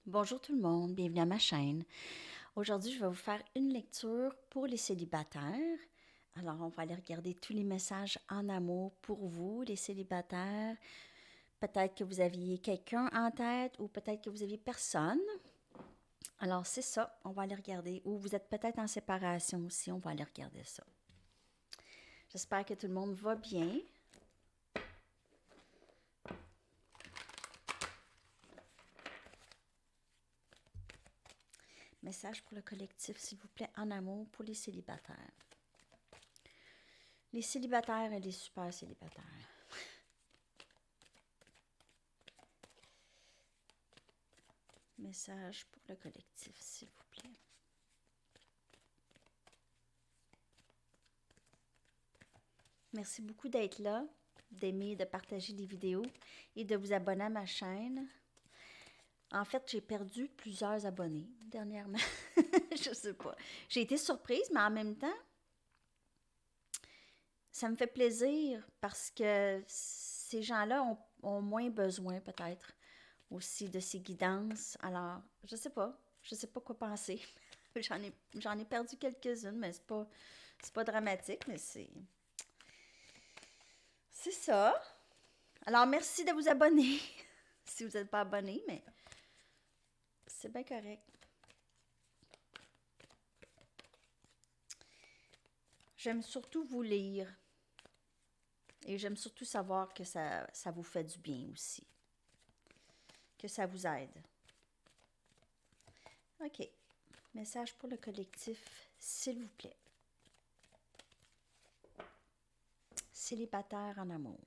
Bonjour tout le monde, bienvenue à ma chaîne. Aujourd'hui, je vais vous faire une lecture pour les célibataires. Alors, on va aller regarder tous les messages en amour pour vous, les célibataires. Peut-être que vous aviez quelqu'un en tête ou peut-être que vous aviez personne. Alors, c'est ça, on va aller regarder. Ou vous êtes peut-être en séparation aussi, on va aller regarder ça. J'espère que tout le monde va bien. Message pour le collectif, s'il vous plaît, en amour pour les célibataires. Les célibataires et les super célibataires. Message pour le collectif, s'il vous plaît. Merci beaucoup d'être là, d'aimer, de partager les vidéos et de vous abonner à ma chaîne. En fait, j'ai perdu plusieurs abonnés dernièrement. Je sais pas. J'ai été surprise, mais en même temps, ça me fait plaisir parce que ces gens-là ont moins besoin peut-être aussi de ces guidances. Alors, je sais pas. Je sais pas quoi penser. J'en ai perdu quelques-unes, mais c'est pas dramatique, mais c'est ça. Alors, merci de vous abonner. Si vous n'êtes pas abonné, mais c'est bien correct. J'aime surtout vous lire. Et j'aime surtout savoir que ça vous fait du bien aussi. Que ça vous aide. OK. Message pour le collectif, s'il vous plaît. Célibataire en amour.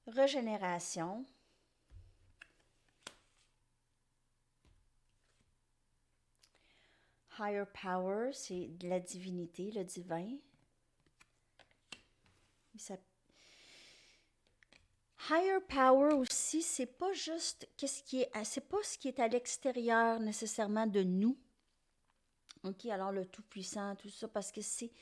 Régénération. Higher power, c'est de la divinité, le divin. Higher power aussi, c'est pas juste c'est pas ce qui est à l'extérieur nécessairement de nous. OK, alors le tout-puissant, tout ça, parce que c'est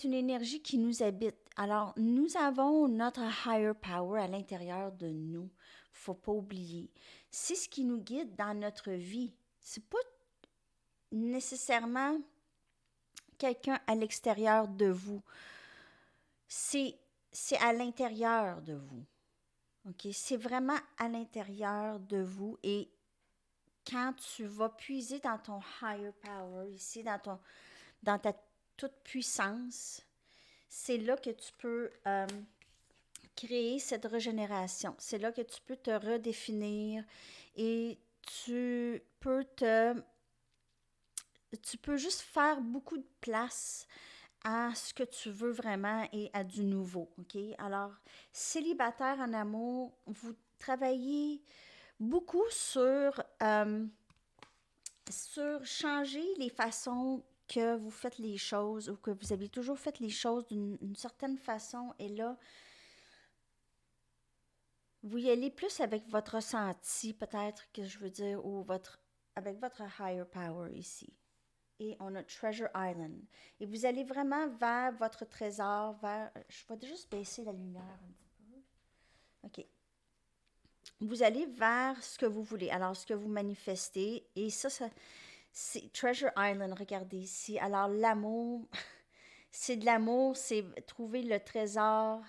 une énergie qui nous habite. Alors, nous avons notre higher power à l'intérieur de nous. Faut pas oublier. C'est ce qui nous guide dans notre vie. C'est pas nécessairement quelqu'un à l'extérieur de vous. C'est à l'intérieur de vous. OK? C'est vraiment à l'intérieur de vous. Et quand tu vas puiser dans ton higher power, ici, dans ta toute puissance, c'est là que tu peux créer cette régénération. C'est là que tu peux te redéfinir et tu peux juste faire beaucoup de place à ce que tu veux vraiment et à du nouveau. OK? Alors, célibataire en amour, vous travaillez beaucoup sur changer les façons que vous faites les choses ou que vous avez toujours fait les choses d'une certaine façon. Et là, vous y allez plus avec votre ressenti, peut-être que je veux dire, ou avec votre higher power ici. Et on a Treasure Island. Et vous allez vraiment vers votre trésor, je vais juste baisser la lumière un petit peu. OK. Vous allez vers ce que vous voulez. Alors, ce que vous manifestez. Et ça c'est Treasure Island, regardez ici. Alors, l'amour, c'est de l'amour, c'est trouver le trésor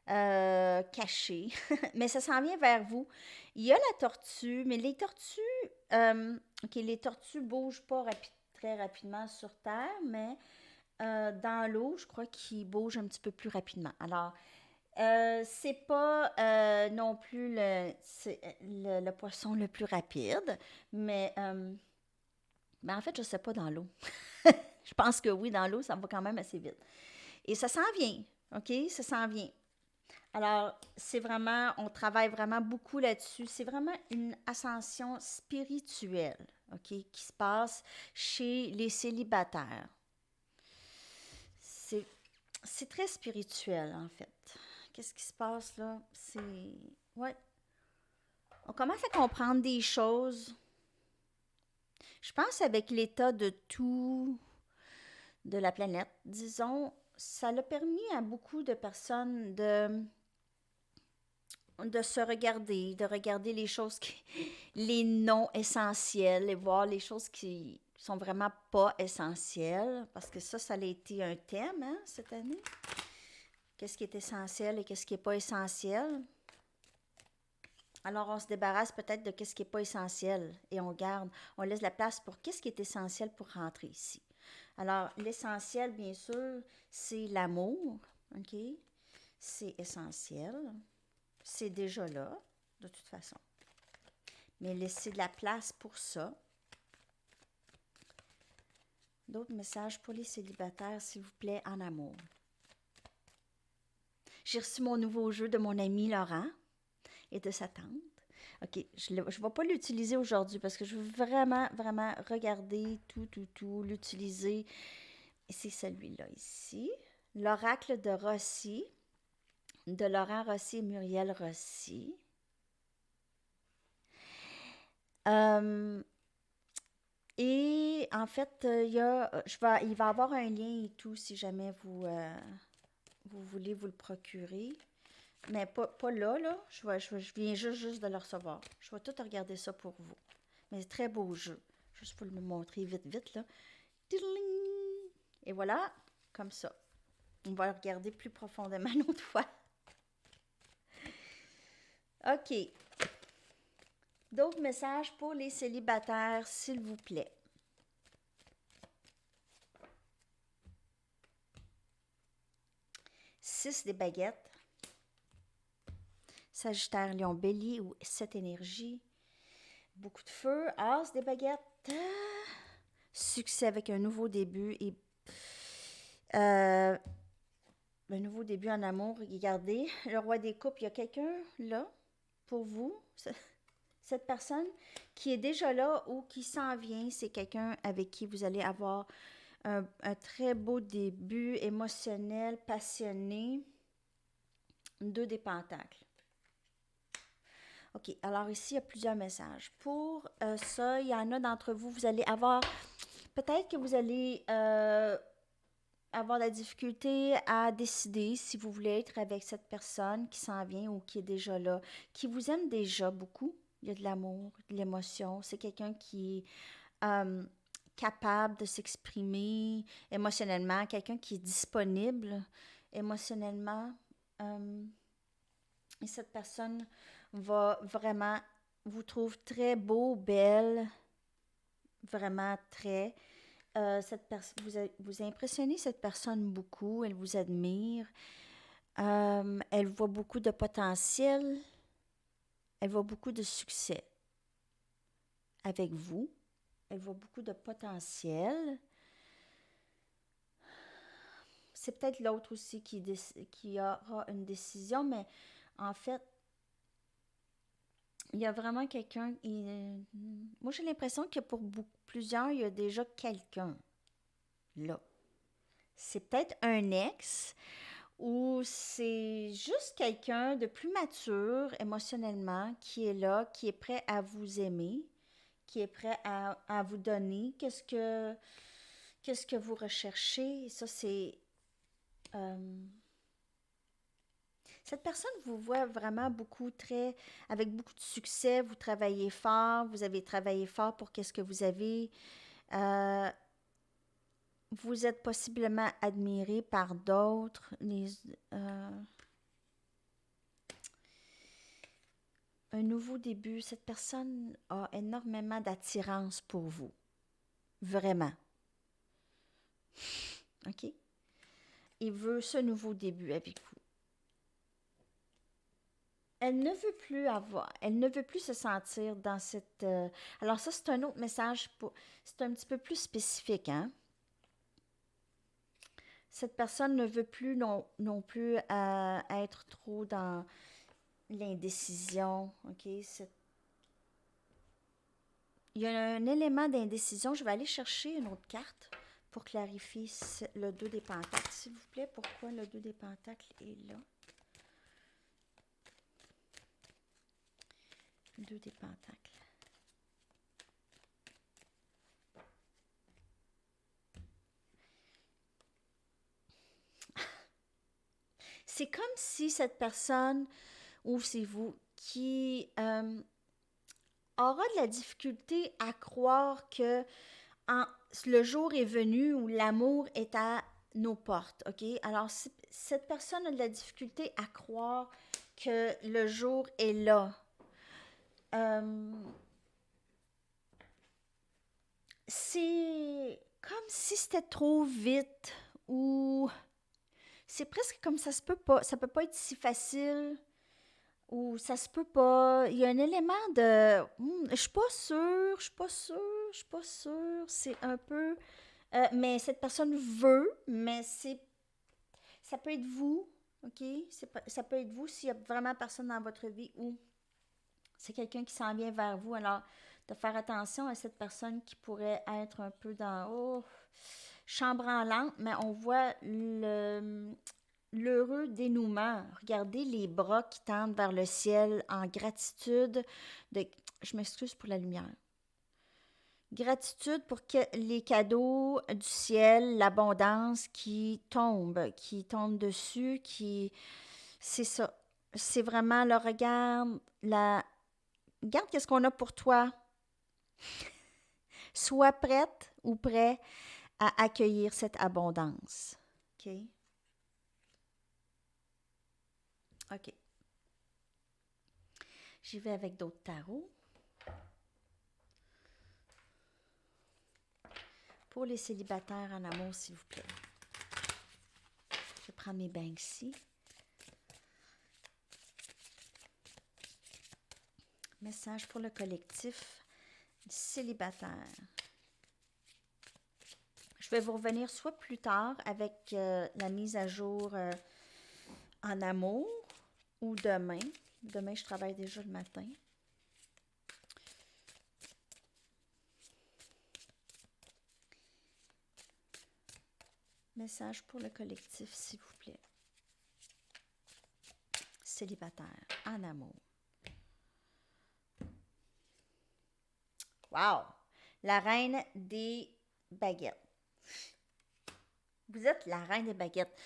caché. Mais ça s'en vient vers vous. Il y a la tortue, mais OK, les tortues bougent pas très rapidement sur Terre, mais dans l'eau, je crois qu'ils bougent un petit peu plus rapidement. Alors, c'est pas non plus le poisson le plus rapide, mais en fait, je sais pas dans l'eau. Je pense que oui, dans l'eau, ça va quand même assez vite. Et ça s'en vient, OK? Ça s'en vient. Alors, on travaille vraiment beaucoup là-dessus. C'est vraiment une ascension spirituelle, OK, qui se passe chez les célibataires. C'est très spirituel, en fait. Qu'est-ce qui se passe là? Ouais. On commence à comprendre des choses. Je pense avec l'état de tout de la planète, disons, ça l'a permis à beaucoup de personnes de se regarder, de regarder les choses les non essentielles et voir les choses qui sont vraiment pas essentielles, parce que ça a été un thème, hein, cette année. Qu'est-ce qui est essentiel et qu'est-ce qui est pas essentiel. Alors, on se débarrasse peut-être de qu'est-ce qui est pas essentiel et on laisse la place pour qu'est-ce qui est essentiel pour rentrer ici. Alors, l'essentiel, bien sûr, c'est l'amour, OK? C'est essentiel. C'est déjà là, de toute façon. Mais laissez de la place pour ça. D'autres messages pour les célibataires, s'il vous plaît, en amour. J'ai reçu mon nouveau jeu de mon ami Laurent et de sa tante. OK, je ne vais pas l'utiliser aujourd'hui parce que je veux vraiment, vraiment regarder tout, l'utiliser. Et c'est celui-là ici. L'oracle de Rossi, de Laurent Rossi et Muriel Rossi. Et en fait, il va y avoir un lien et tout si jamais vous voulez vous le procurer. Mais pas là, là. Je viens juste de le recevoir. Je vais tout regarder ça pour vous. Mais c'est très beau jeu. Juste pour le montrer vite, là. Et voilà, comme ça. On va le regarder plus profondément une autre fois. OK. D'autres messages pour les célibataires, s'il vous plaît. Six des baguettes. Sagittaire, Lion, Bélier ou cette énergie. Beaucoup de feu. As des baguettes. Succès avec un nouveau début et un nouveau début en amour. Regardez, le roi des coupes, il y a quelqu'un là pour vous. Cette personne qui est déjà là ou qui s'en vient, c'est quelqu'un avec qui vous allez avoir un très beau début émotionnel, passionné. Deux des pentacles. OK, alors ici, il y a plusieurs messages. Pour ça, il y en a d'entre vous, vous allez avoir... Peut-être que vous allez avoir la difficulté à décider si vous voulez être avec cette personne qui s'en vient ou qui est déjà là, qui vous aime déjà beaucoup. Il y a de l'amour, de l'émotion. C'est quelqu'un qui est capable de s'exprimer émotionnellement, quelqu'un qui est disponible émotionnellement. Et cette personne va vraiment vous trouve très beau, belle, vraiment très. Vous impressionnez cette personne beaucoup, elle vous admire, elle voit beaucoup de potentiel, elle voit beaucoup de succès avec vous, elle voit beaucoup de potentiel. C'est peut-être l'autre aussi qui aura une décision, mais en fait, il y a vraiment quelqu'un. Moi, j'ai l'impression que pour plusieurs, il y a déjà quelqu'un là. C'est peut-être un ex ou c'est juste quelqu'un de plus mature émotionnellement qui est là, qui est prêt à vous aimer, qui est prêt à vous donner qu'est-ce que vous recherchez. Ça, c'est... cette personne vous voit vraiment avec beaucoup de succès. Vous travaillez fort, vous avez travaillé fort pour qu'est-ce que vous avez. Euh, vous êtes possiblement admiré par d'autres. Un nouveau début. Cette personne a énormément d'attirance pour vous. Vraiment. OK? Il veut ce nouveau début avec vous. Elle ne veut plus se sentir dans cette... alors ça, c'est un autre message, c'est un petit peu plus spécifique, hein? Cette personne ne veut plus non plus être trop dans l'indécision, OK? Il y a un élément d'indécision. Je vais aller chercher une autre carte pour clarifier le 2 des pentacles, s'il vous plaît. Pourquoi le 2 des pentacles est là? 2 des pentacles. C'est comme si cette personne ou c'est vous qui aura de la difficulté à croire que le jour est venu où l'amour est à nos portes, OK? Alors, cette personne a de la difficulté à croire que le jour est là. C'est comme si c'était trop vite ou c'est presque comme ça se peut pas. Ça peut pas être si facile ou ça se peut pas. Il y a un élément de je suis pas sûre, je suis pas sûre, je suis pas sûre. C'est un peu. Mais cette personne veut, mais ça peut être vous, OK? Ça peut être vous s'il y a vraiment personne dans votre vie ou c'est quelqu'un qui s'en vient vers vous. Alors, de faire attention à cette personne qui pourrait être un peu dans chambre en lampe, mais on voit l'heureux dénouement. Regardez les bras qui tendent vers le ciel en gratitude. Je m'excuse pour la lumière. Gratitude pour les cadeaux du ciel, l'abondance qui tombe dessus, c'est ça. C'est vraiment le regard, regarde qu'est-ce qu'on a pour toi. Sois prête ou prêt à accueillir cette abondance. OK? OK. J'y vais avec d'autres tarots. Pour les célibataires en amour, s'il vous plaît. Je vais prendre mes Banksy. Message pour le collectif célibataire. Je vais vous revenir soit plus tard avec la mise à jour en amour ou demain. Demain, je travaille déjà le matin. Message pour le collectif, s'il vous plaît. Célibataire, en amour. Wow! La reine des baguettes. Vous êtes la reine des baguettes.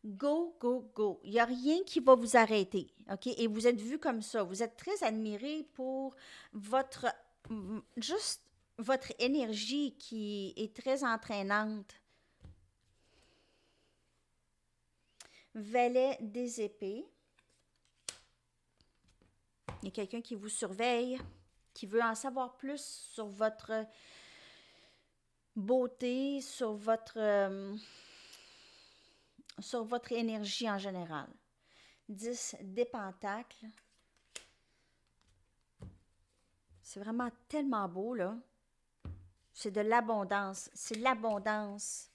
Go, go, go. Il n'y a rien qui va vous arrêter, OK? Et vous êtes vu comme ça. Vous êtes très admiré pour votre énergie qui est très entraînante. Valet des épées. Il y a quelqu'un qui vous surveille, qui veut en savoir plus sur votre beauté, sur votre énergie en général. 10 des pentacles. C'est vraiment tellement beau, là. C'est de l'abondance. C'est l'abondance.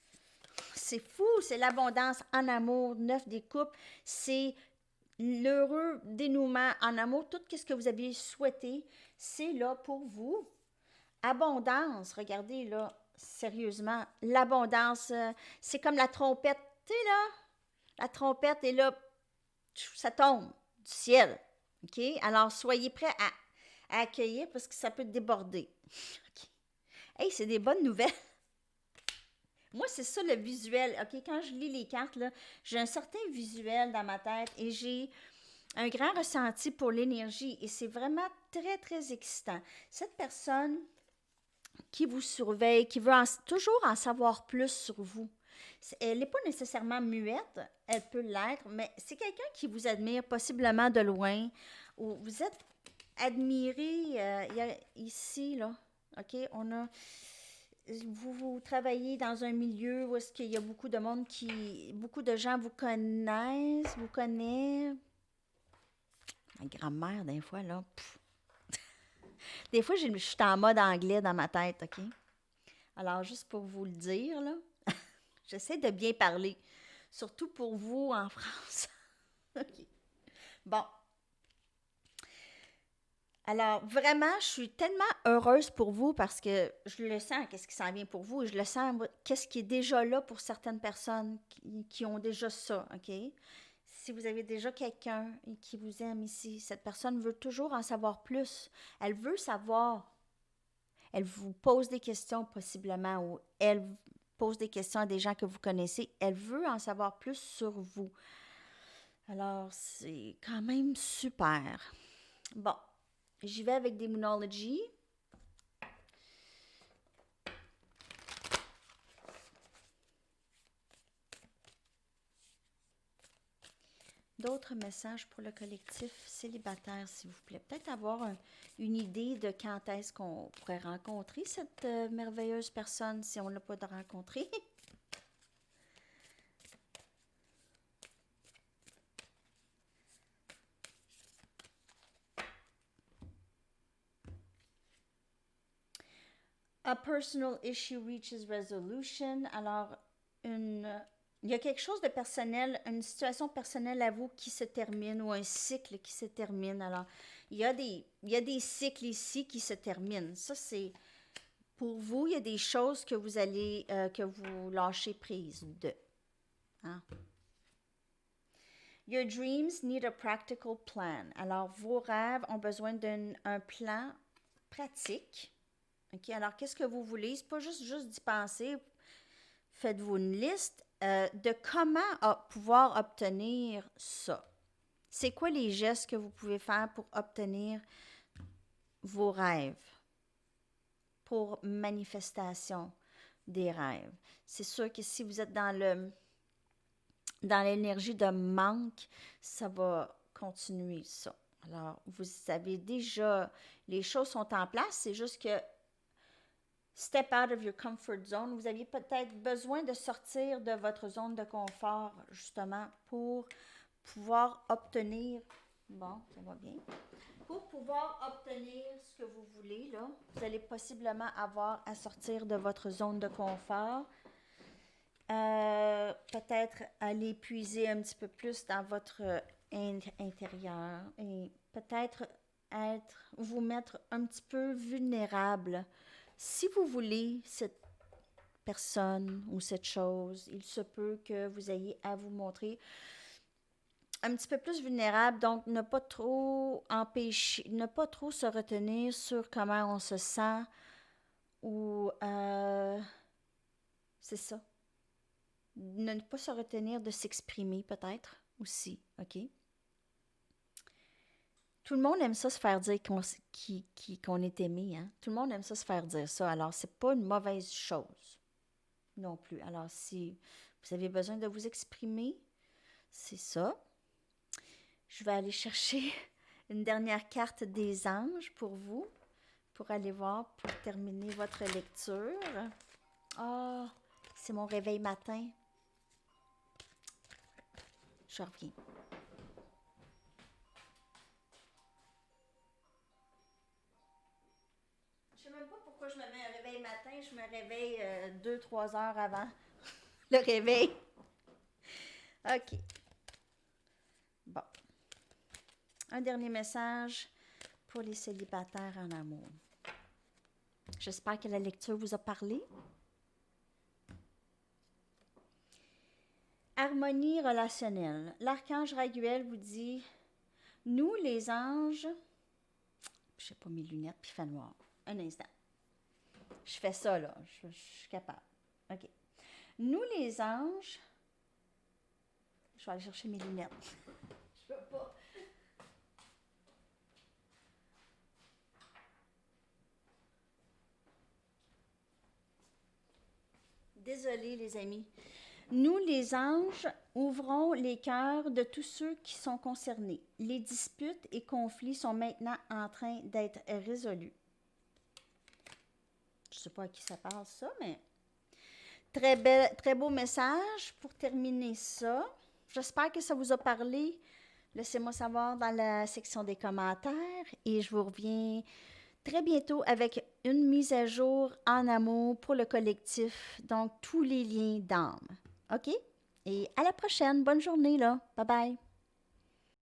C'est fou, c'est l'abondance en amour. 9 des coupes, c'est l'heureux dénouement en amour. Tout ce que vous aviez souhaité, c'est là pour vous. Abondance, regardez là, sérieusement, l'abondance, c'est comme la trompette, tu sais là, la trompette est là, ça tombe du ciel, OK? Alors, soyez prêts à accueillir parce que ça peut déborder. Okay. Hey, c'est des bonnes nouvelles. Moi, c'est ça le visuel, OK? Quand je lis les cartes, là, j'ai un certain visuel dans ma tête et j'ai un grand ressenti pour l'énergie et c'est vraiment très, très excitant. Cette personne qui vous surveille, qui veut toujours en savoir plus sur vous. Elle n'est pas nécessairement muette, elle peut l'être, mais c'est quelqu'un qui vous admire possiblement de loin, ou vous êtes admiré, il y a ici, là, OK, vous travaillez dans un milieu où est-ce qu'il y a beaucoup de monde beaucoup de gens vous connaissent, ma grand-mère, des fois, là, des fois, je suis en mode anglais dans ma tête, OK? Alors, juste pour vous le dire, là, j'essaie de bien parler, surtout pour vous en France. OK. Bon. Alors, vraiment, je suis tellement heureuse pour vous parce que je le sens, qu'est-ce qui s'en vient pour vous, et je le sens, qu'est-ce qui est déjà là pour certaines personnes qui ont déjà ça, OK? Si vous avez déjà quelqu'un qui vous aime ici, cette personne veut toujours en savoir plus. Elle veut savoir. Elle vous pose des questions possiblement ou elle pose des questions à des gens que vous connaissez. Elle veut en savoir plus sur vous. Alors, c'est quand même super. Bon, j'y vais avec Demonology. D'autres messages pour le collectif célibataire, s'il vous plaît. Peut-être avoir une idée de quand est-ce qu'on pourrait rencontrer cette merveilleuse personne si on ne l'a pas rencontrée. A personal issue reaches resolution. Alors, il y a quelque chose de personnel, une situation personnelle à vous qui se termine ou un cycle qui se termine. Alors, il y a des cycles ici qui se terminent. Ça, c'est pour vous, il y a des choses que vous allez, que vous lâchez prise de. Hein? Your dreams need a practical plan. Alors, vos rêves ont besoin d'un plan pratique. OK, alors qu'est-ce que vous voulez? C'est pas juste d'y penser. Faites-vous une liste de comment pouvoir obtenir ça. C'est quoi les gestes que vous pouvez faire pour obtenir vos rêves? Pour manifestation des rêves. C'est sûr que si vous êtes dans l'énergie de manque, ça va continuer ça. Alors, vous savez déjà, les choses sont en place, c'est juste que step out of your comfort zone. Vous aviez peut-être besoin de sortir de votre zone de confort, justement, pour pouvoir obtenir... Bon, ça va bien. Pour pouvoir obtenir ce que vous voulez, là, vous allez possiblement avoir à sortir de votre zone de confort. Peut-être aller puiser un petit peu plus dans votre intérieur et peut-être vous mettre un petit peu vulnérable. Si vous voulez cette personne ou cette chose, il se peut que vous ayez à vous montrer un petit peu plus vulnérable, donc ne pas trop se retenir sur comment on se sent ou c'est ça. Ne pas se retenir de s'exprimer peut-être aussi, OK? Tout le monde aime ça se faire dire qu'on est aimé, hein? Tout le monde aime ça se faire dire ça, alors c'est pas une mauvaise chose non plus. Alors si vous avez besoin de vous exprimer, c'est ça. Je vais aller chercher une dernière carte des anges pour vous, pour aller voir, pour terminer votre lecture. Ah, c'est mon réveil matin. Je reviens. Je sais même pas pourquoi je me mets un réveil matin. Je me réveille 2-3 heures avant le réveil. OK. Bon. Un dernier message pour les célibataires en amour. J'espère que la lecture vous a parlé. Harmonie relationnelle. L'archange Raguel vous dit, nous les anges, je sais pas mes lunettes puis fait noir. Un instant. Je fais ça là, je suis capable. OK. Nous les anges, je vais aller chercher mes lunettes. Je peux pas. Désolée les amis. Nous, les anges, ouvrons les cœurs de tous ceux qui sont concernés. Les disputes et conflits sont maintenant en train d'être résolus. Je ne sais pas à qui ça parle, ça, mais très beau message pour terminer ça. J'espère que ça vous a parlé. Laissez-moi savoir dans la section des commentaires et je vous reviens très bientôt avec une mise à jour en amour pour le collectif, donc tous les liens d'âme. OK? Et à la prochaine. Bonne journée, là. Bye bye.